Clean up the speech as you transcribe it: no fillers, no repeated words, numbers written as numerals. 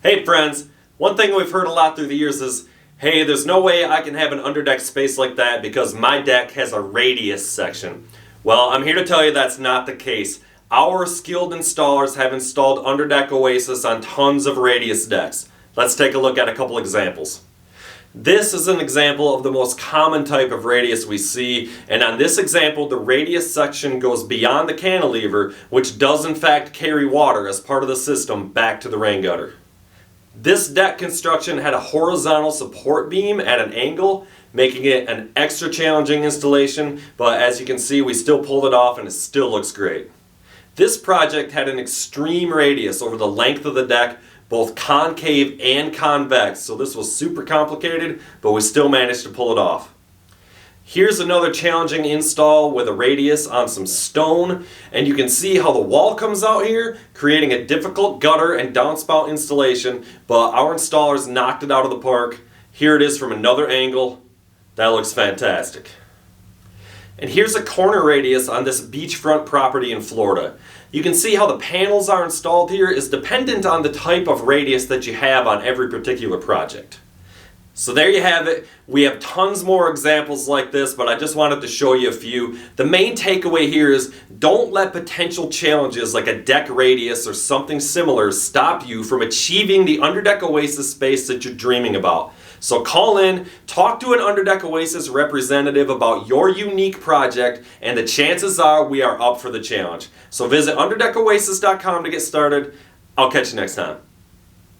Hey friends, one thing we've heard a lot through the years is, hey, there's no way I can have an underdeck space like that because my deck has a radius section. Well, I'm here to tell you that's not the case. Our skilled installers have installed Under Deck Oasis on tons of radius decks. Let's take a look at a couple examples. This is an example of the most common type of radius we see, and on this example the radius section goes beyond the cantilever, which does in fact carry water as part of the system back to the rain gutter. This deck construction had a horizontal support beam at an angle, making it an extra challenging installation, but as you can see we still pulled it off and it still looks great. This project had an extreme radius over the length of the deck, both concave and convex, so this was super complicated, but we still managed to pull it off. Here's another challenging install with a radius on some stone, and you can see how the wall comes out here, creating a difficult gutter and downspout installation, but our installers knocked it out of the park. Here it is from another angle. That looks fantastic. And here's a corner radius on this beachfront property in Florida. You can see how the panels are installed here is dependent on the type of radius that you have on every particular project. So there you have it. We have tons more examples like this, but I just wanted to show you a few. The main takeaway here is don't let potential challenges like a deck radius or something similar stop you from achieving the Under Deck Oasis space that you're dreaming about. So call in, talk to an Under Deck Oasis representative about your unique project, and the chances are we are up for the challenge. So visit underdeckoasis.com to get started. I'll catch you next time.